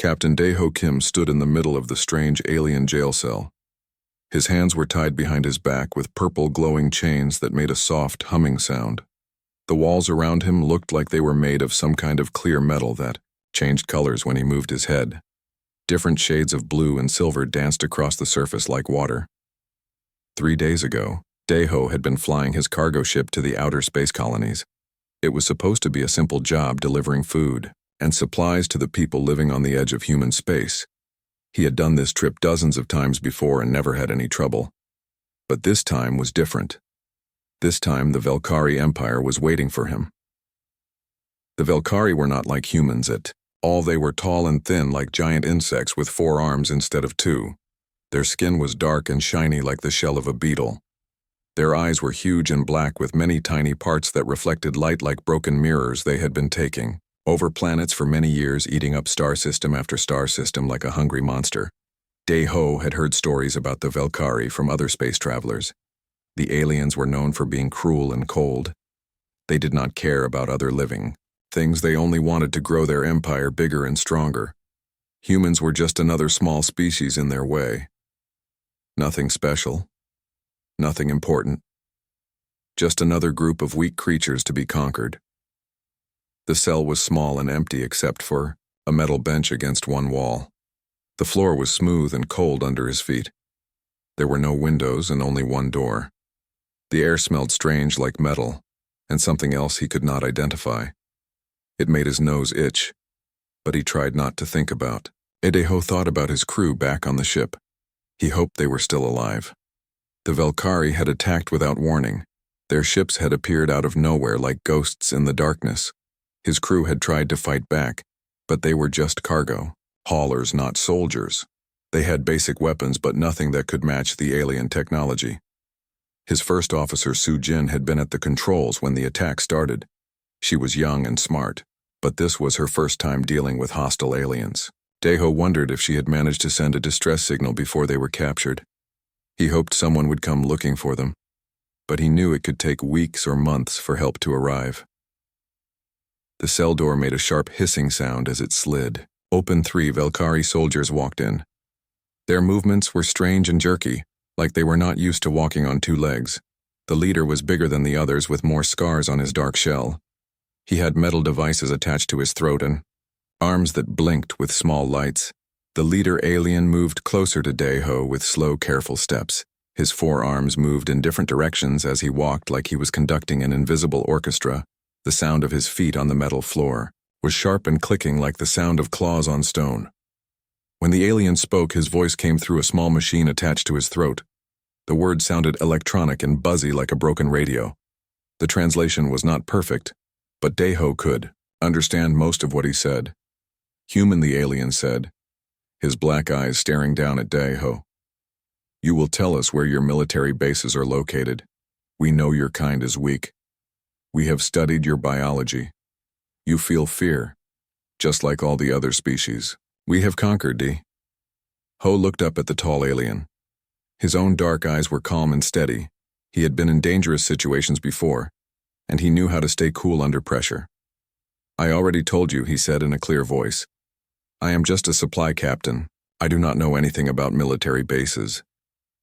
Captain Daeho Kim stood in the middle of the strange alien jail cell. His hands were tied behind his back with purple glowing chains that made a soft humming sound. The walls around him looked like they were made of some kind of clear metal that changed colors when he moved his head. Different shades of blue and silver danced across the surface like water. 3 days ago, Daeho had been flying his cargo ship to the outer space colonies. It was supposed to be a simple job delivering food and supplies to the people living on the edge of human space. He had done this trip dozens of times before and never had any trouble. But this time was different. This time the Velkari Empire was waiting for him. The Velkari were not like humans at all. They were tall and thin like giant insects with 4 arms instead of 2. Their skin was dark and shiny like the shell of a beetle. Their eyes were huge and black with many tiny parts that reflected light like broken mirrors they had been taking over planets for many years, eating up star system after star system like a hungry monster. Daeho had heard stories about the Velkari from other space travelers. The aliens were known for being cruel and cold. They did not care about other living things. They only wanted to grow their empire bigger and stronger. Humans were just another small species in their way. Nothing special. Nothing important. Just another group of weak creatures to be conquered. The cell was small and empty except for a metal bench against one wall. The floor was smooth and cold under his feet. There were no windows and only one door. The air smelled strange like metal and something else he could not identify. It made his nose itch, but he tried not to think about. Daeho thought about his crew back on the ship. He hoped they were still alive. The Velkari had attacked without warning. Their ships had appeared out of nowhere like ghosts in the darkness. His crew had tried to fight back, but they were just cargo, haulers, not soldiers. They had basic weapons, but nothing that could match the alien technology. His first officer, Su Jin, had been at the controls when the attack started. She was young and smart, but this was her first time dealing with hostile aliens. Daeho wondered if she had managed to send a distress signal before they were captured. He hoped someone would come looking for them, but he knew it could take weeks or months for help to arrive. The cell door made a sharp hissing sound as it slid. Open. 3 Velkari soldiers walked in. Their movements were strange and jerky, like they were not used to walking on 2 legs. The leader was bigger than the others with more scars on his dark shell. He had metal devices attached to his throat and arms that blinked with small lights. The leader alien moved closer to Daeho with slow, careful steps. His 4 arms moved in different directions as he walked like he was conducting an invisible orchestra. The sound of his feet on the metal floor was sharp and clicking like the sound of claws on stone. When the alien spoke, his voice came through a small machine attached to his throat. The words sounded electronic and buzzy like a broken radio. The translation was not perfect, but Daeho could understand most of what he said. Human, the alien said, his black eyes staring down at Daeho. You will tell us where your military bases are located. We know your kind is weak. We have studied your biology. You feel fear, just like all the other species. We have conquered, D. Ho looked up at the tall alien. His own dark eyes were calm and steady. He had been in dangerous situations before, and he knew how to stay cool under pressure. I already told you, he said in a clear voice. I am just a supply captain. I do not know anything about military bases.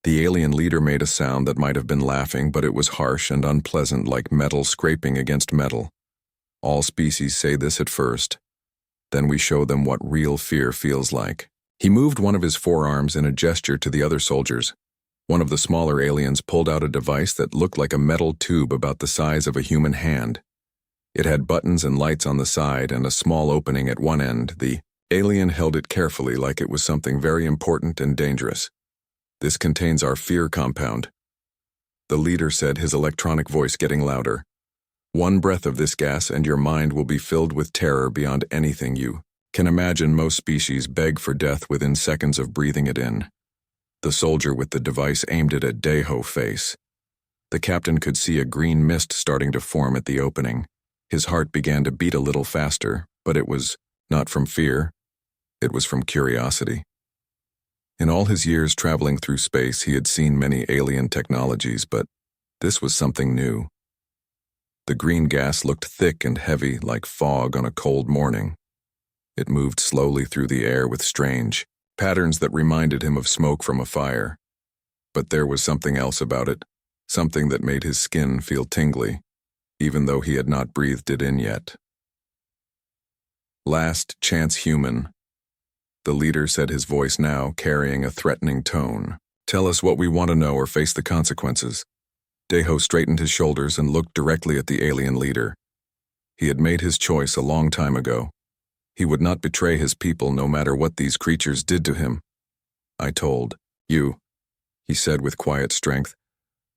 The alien leader made a sound that might have been laughing, but it was harsh and unpleasant like metal scraping against metal. All species say this at first. Then we show them what real fear feels like. He moved one of his forearms in a gesture to the other soldiers. One of the smaller aliens pulled out a device that looked like a metal tube about the size of a human hand. It had buttons and lights on the side and a small opening at one end. The alien held it carefully like it was something very important and dangerous. This contains our fear compound, the leader said, his electronic voice getting louder. 1 breath of this gas and your mind will be filled with terror beyond anything you can imagine. Most species beg for death within seconds of breathing it in. The soldier with the device aimed it at Daeho's face. The captain could see a green mist starting to form at the opening. His heart began to beat a little faster, but it was not from fear. It was from curiosity. In all his years traveling through space, he had seen many alien technologies, but this was something new. The green gas looked thick and heavy like fog on a cold morning. It moved slowly through the air with strange patterns that reminded him of smoke from a fire. But there was something else about it, something that made his skin feel tingly, even though he had not breathed it in yet. Last chance human. The leader said, his voice now carrying a threatening tone. Tell us what we want to know or face the consequences. Deho straightened his shoulders and looked directly at the alien leader. He had made his choice a long time ago. He would not betray his people no matter what these creatures did to him. I told you, he said with quiet strength.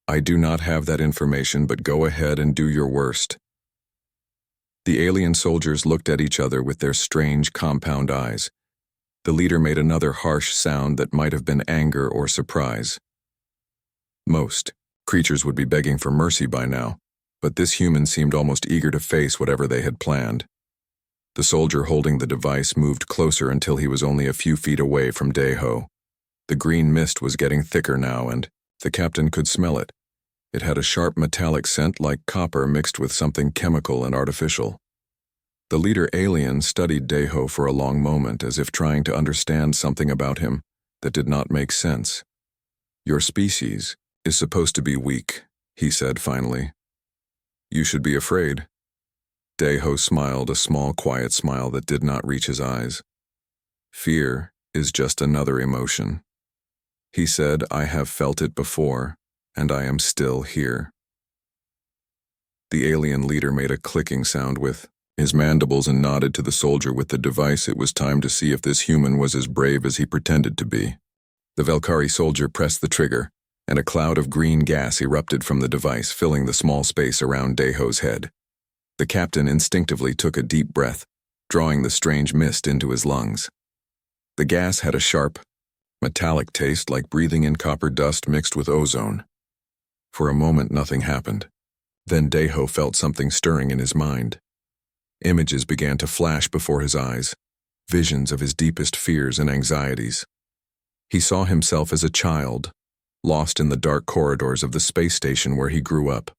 I do not have that information, but go ahead and do your worst. The alien soldiers looked at each other with their strange compound eyes. The leader made another harsh sound that might have been anger or surprise. Most creatures would be begging for mercy by now, but this human seemed almost eager to face whatever they had planned. The soldier holding the device moved closer until he was only a few feet away from Deho. The green mist was getting thicker now, and the captain could smell it. It had a sharp metallic scent like copper mixed with something chemical and artificial. The leader alien studied Deho for a long moment, as if trying to understand something about him that did not make sense. Your species is supposed to be weak, he said finally. You should be afraid. Deho smiled, a small, quiet smile that did not reach his eyes. Fear is just another emotion. He said, I have felt it before, and I am still here. The alien leader made a clicking sound with his mandibles and nodded to the soldier with the device. It was time to see if this human was as brave as he pretended to be. The Velkhari soldier pressed the trigger, and a cloud of green gas erupted from the device, filling the small space around Deho's head. The captain instinctively took a deep breath, drawing the strange mist into his lungs. The gas had a sharp, metallic taste like breathing in copper dust mixed with ozone. For a moment nothing happened. Then Deho felt something stirring in his mind. Images began to flash before his eyes, visions of his deepest fears and anxieties. He saw himself as a child, lost in the dark corridors of the space station where he grew up.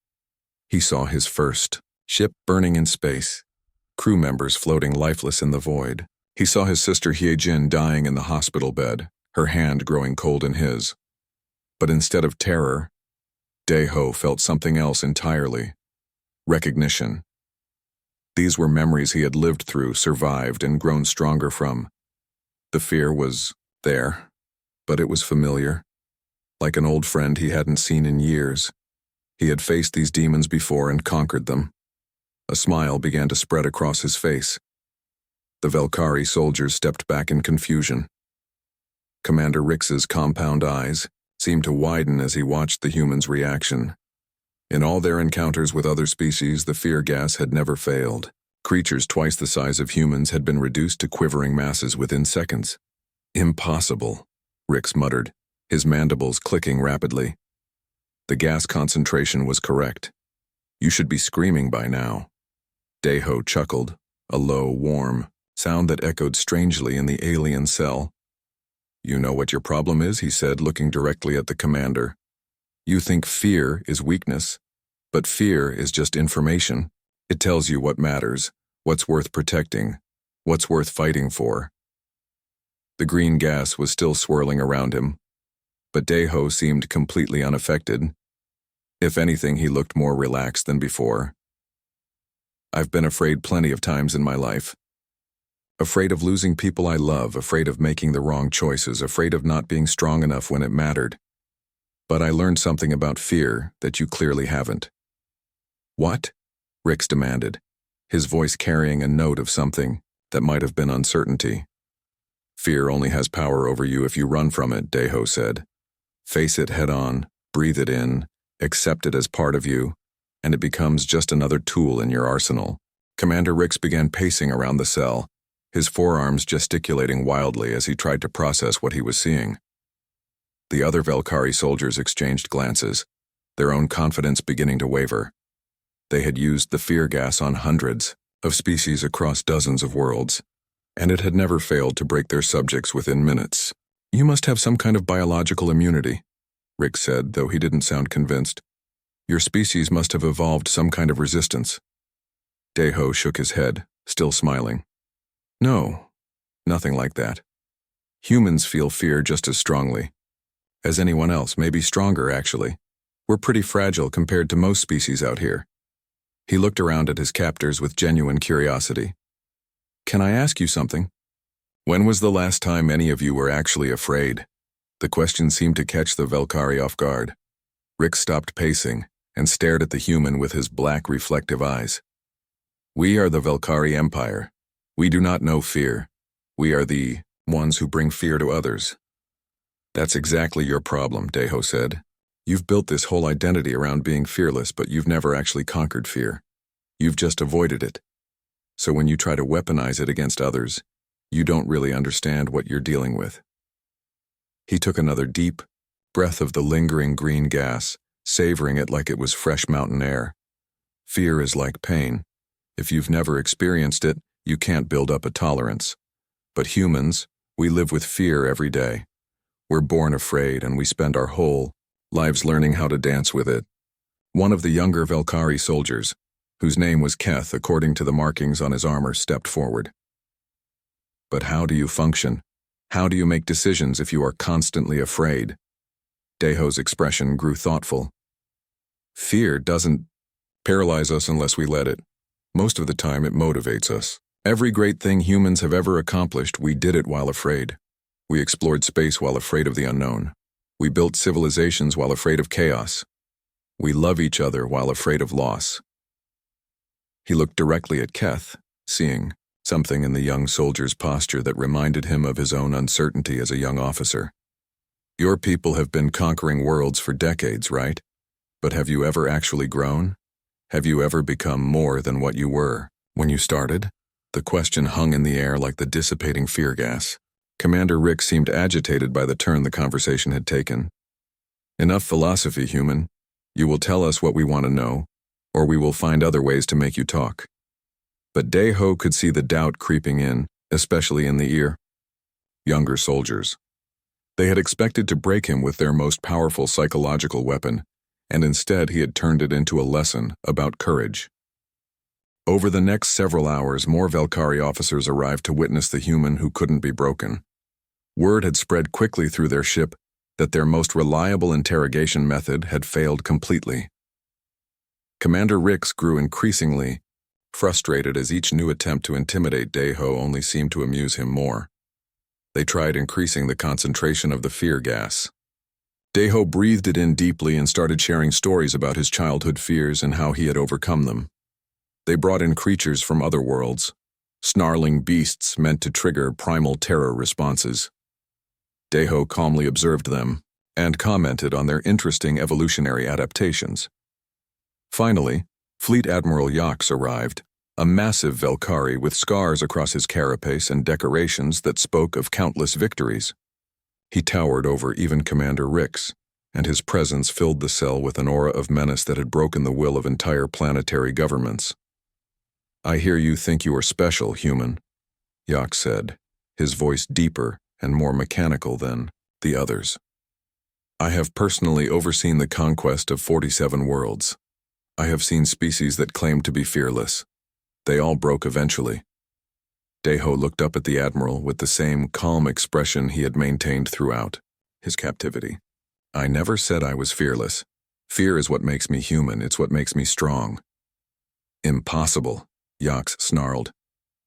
He saw his first ship burning in space, crew members floating lifeless in the void. He saw his sister Hyejin dying in the hospital bed, her hand growing cold in his. But instead of terror, Deho felt something else entirely: recognition. These were memories he had lived through, survived, and grown stronger from. The fear was there, but it was familiar. Like an old friend he hadn't seen in years. He had faced these demons before and conquered them. A smile began to spread across his face. The Velkhari soldiers stepped back in confusion. Commander Rix's compound eyes seemed to widen as he watched the humans' reaction. In all their encounters with other species, the fear gas had never failed. Creatures twice the size of humans had been reduced to quivering masses within seconds. Impossible, Rix muttered, his mandibles clicking rapidly. The gas concentration was correct. You should be screaming by now. Deho chuckled, a low, warm sound that echoed strangely in the alien cell. You know what your problem is, he said, looking directly at the commander. You think fear is weakness, but fear is just information. It tells you what matters, what's worth protecting, what's worth fighting for. The green gas was still swirling around him, but Deho seemed completely unaffected. If anything, he looked more relaxed than before. I've been afraid plenty of times in my life. Afraid of losing people I love, afraid of making the wrong choices, afraid of not being strong enough when it mattered. But I learned something about fear that you clearly haven't. What? Rix demanded, his voice carrying a note of something that might have been uncertainty. Fear only has power over you if you run from it, Deho said. Face it head on, breathe it in, accept it as part of you, and it becomes just another tool in your arsenal. Commander Rix began pacing around the cell, his forearms gesticulating wildly as he tried to process what he was seeing. The other Velkhari soldiers exchanged glances, their own confidence beginning to waver. They had used the fear gas on hundreds of species across dozens of worlds, and it had never failed to break their subjects within minutes. You must have some kind of biological immunity, Rick said, though he didn't sound convinced. Your species must have evolved some kind of resistance. Deho shook his head, still smiling. No, Nothing like that. Humans feel fear just as strongly as anyone else, maybe stronger actually. We're pretty fragile compared to most species out here. He looked around at his captors with genuine curiosity. Can I ask you something? When was the last time any of you were actually afraid? The question seemed to catch the Velkari off guard. Rick stopped pacing and stared at the human with his black reflective eyes. We are the Velkari Empire. We do not know fear. We are the ones who bring fear to others. That's exactly your problem, Deho said. You've built this whole identity around being fearless, but you've never actually conquered fear. You've just avoided it. So when you try to weaponize it against others, you don't really understand what you're dealing with. He took another deep breath of the lingering green gas, savoring it like it was fresh mountain air. Fear is like pain. If you've never experienced it, you can't build up a tolerance. But humans, we live with fear every day. We're born afraid, and we spend our whole lives learning how to dance with it. One of the younger Velkari soldiers, whose name was Keth according to the markings on his armor, stepped forward. But how do you function? How do you make decisions if you are constantly afraid? Deho's expression grew thoughtful. Fear doesn't paralyze us unless we let it. Most of the time it motivates us. Every great thing humans have ever accomplished, we did it while afraid. We explored space while afraid of the unknown. We built civilizations while afraid of chaos. We love each other while afraid of loss. He looked directly at Keth, seeing something in the young soldier's posture that reminded him of his own uncertainty as a young officer. Your people have been conquering worlds for decades, right? But have you ever actually grown? Have you ever become more than what you were when you started? The question hung in the air like the dissipating fear gas. Commander Rick seemed agitated by the turn the conversation had taken. Enough philosophy, human. You will tell us what we want to know, or we will find other ways to make you talk. But Deho could see the doubt creeping in, especially in the ear. Younger soldiers. They had expected to break him with their most powerful psychological weapon, and instead he had turned it into a lesson about courage. Over the next several hours, more Velkari officers arrived to witness the human who couldn't be broken. Word had spread quickly through their ship that their most reliable interrogation method had failed completely. Commander Rix grew increasingly frustrated as each new attempt to intimidate Deho only seemed to amuse him more. They tried increasing the concentration of the fear gas. Deho breathed it in deeply and started sharing stories about his childhood fears and how he had overcome them. They brought in creatures from other worlds, snarling beasts meant to trigger primal terror responses. Deho calmly observed them and commented on their interesting evolutionary adaptations. Finally, Fleet Admiral Yax arrived, a massive Velkari with scars across his carapace and decorations that spoke of countless victories. He towered over even Commander Rix, and his presence filled the cell with an aura of menace that had broken the will of entire planetary governments. I hear you think you are special, human, Yax said, his voice deeper and more mechanical than the others. I have personally overseen the conquest of 47 worlds. I have seen species that claimed to be fearless. They all broke eventually. Deho looked up at the Admiral with the same calm expression he had maintained throughout his captivity. I never said I was fearless. Fear is what makes me human, it's what makes me strong. Impossible, Yax snarled.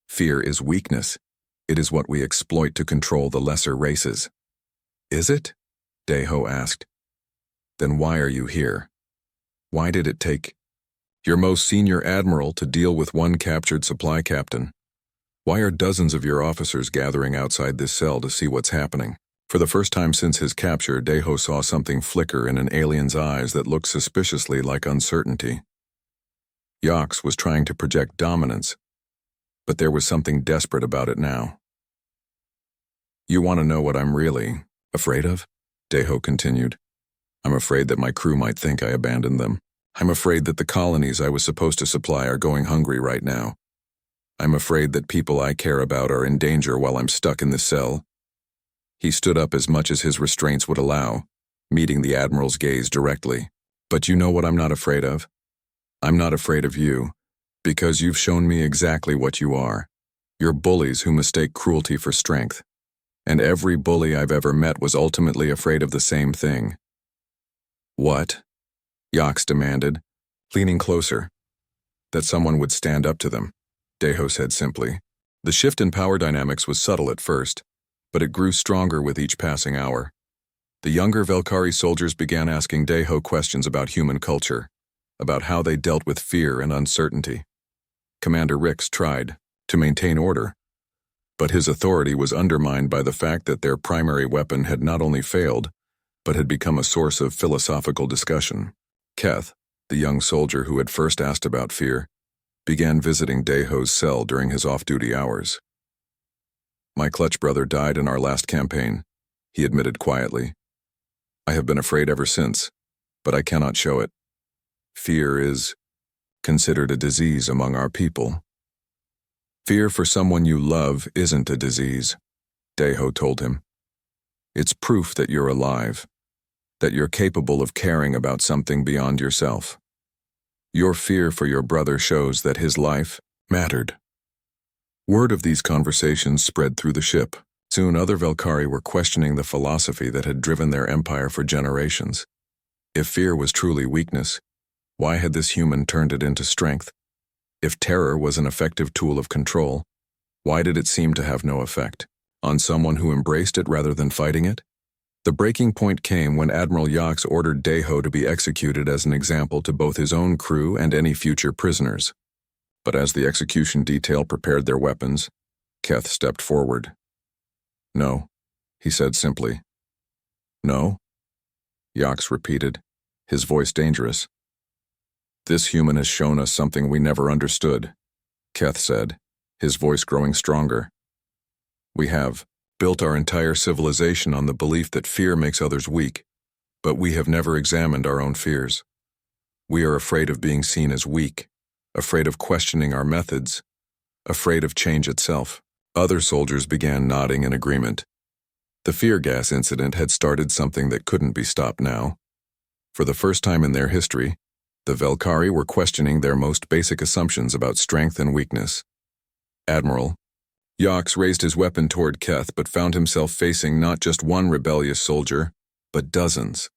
Fear is weakness. It is what we exploit to control the lesser races. Is it? Deho asked. Then why are you here? Why did it take your most senior admiral to deal with one captured supply captain? Why are dozens of your officers gathering outside this cell to see what's happening? For the first time since his capture, Deho saw something flicker in an alien's eyes that looked suspiciously like uncertainty. Yax was trying to project dominance, but there was something desperate about it now. You want to know what I'm really afraid of? Deho continued. I'm afraid that my crew might think I abandoned them. I'm afraid that the colonies I was supposed to supply are going hungry right now. I'm afraid that people I care about are in danger while I'm stuck in this cell. He stood up as much as his restraints would allow, meeting the Admiral's gaze directly. But you know what I'm not afraid of? I'm not afraid of you, because you've shown me exactly what you are. You're bullies who mistake cruelty for strength. And every bully I've ever met was ultimately afraid of the same thing. What? Yox demanded, leaning closer. That someone would stand up to them, Deho said simply. The shift in power dynamics was subtle at first, but it grew stronger with each passing hour. The younger Velkari soldiers began asking Deho questions about human culture, about how they dealt with fear and uncertainty. Commander Rix tried to maintain order, but his authority was undermined by the fact that their primary weapon had not only failed, but had become a source of philosophical discussion. Keth, the young soldier who had first asked about fear, began visiting Deho's cell during his off-duty hours. My clutch brother died in our last campaign, he admitted quietly. I have been afraid ever since, but I cannot show it. Fear is considered a disease among our people. Fear for someone you love isn't a disease, Deho told him. It's proof that you're alive, that you're capable of caring about something beyond yourself. Your fear for your brother shows that his life mattered. Word of these conversations spread through the ship. Soon other Velkari were questioning the philosophy that had driven their empire for generations. If fear was truly weakness, why had this human turned it into strength? If terror was an effective tool of control, why did it seem to have no effect on someone who embraced it rather than fighting it? The breaking point came when Admiral Yox ordered Deho to be executed as an example to both his own crew and any future prisoners. But as the execution detail prepared their weapons, Keth stepped forward. No, he said simply. No? Yox repeated, his voice dangerous. This human has shown us something we never understood, Keth said, his voice growing stronger. We have built our entire civilization on the belief that fear makes others weak, but we have never examined our own fears. We are afraid of being seen as weak, afraid of questioning our methods, afraid of change itself. Other soldiers began nodding in agreement. The fear gas incident had started something that couldn't be stopped now. For the first time in their history, the Velkari were questioning their most basic assumptions about strength and weakness. Admiral Yox raised his weapon toward Keth but found himself facing not just one rebellious soldier, but dozens.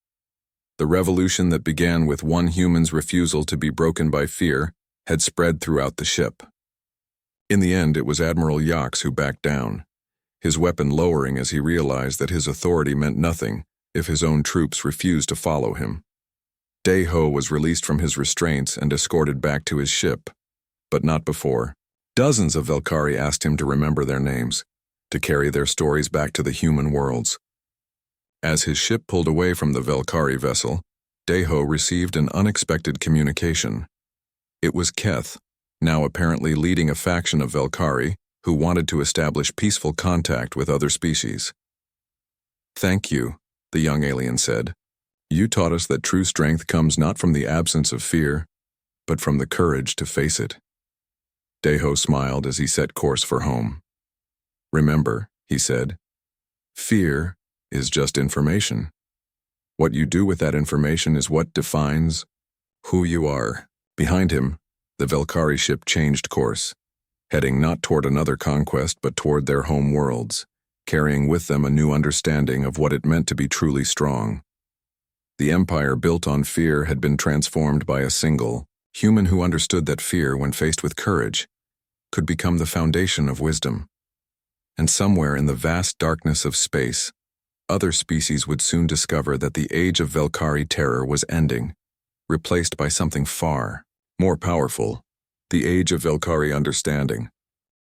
The revolution that began with one human's refusal to be broken by fear had spread throughout the ship. In the end, it was Admiral Yox who backed down, his weapon lowering as he realized that his authority meant nothing if his own troops refused to follow him. Deho was released from his restraints and escorted back to his ship, but not before. Dozens of Velkari asked him to remember their names, to carry their stories back to the human worlds. As his ship pulled away from the Velkari vessel, Deho received an unexpected communication. It was Keth, now apparently leading a faction of Velkari who wanted to establish peaceful contact with other species. Thank you, the young alien said. You taught us that true strength comes not from the absence of fear, but from the courage to face it. Deho smiled as he set course for home. Remember, he said, fear is just information. What you do with that information is what defines who you are. Behind him, the Velkari ship changed course, heading not toward another conquest but toward their home worlds, carrying with them a new understanding of what it meant to be truly strong. The empire built on fear had been transformed by a single human who understood that fear, when faced with courage, could become the foundation of wisdom. And somewhere in the vast darkness of space, other species would soon discover that the age of Velkari terror was ending, replaced by something far more powerful, the age of Velkari understanding.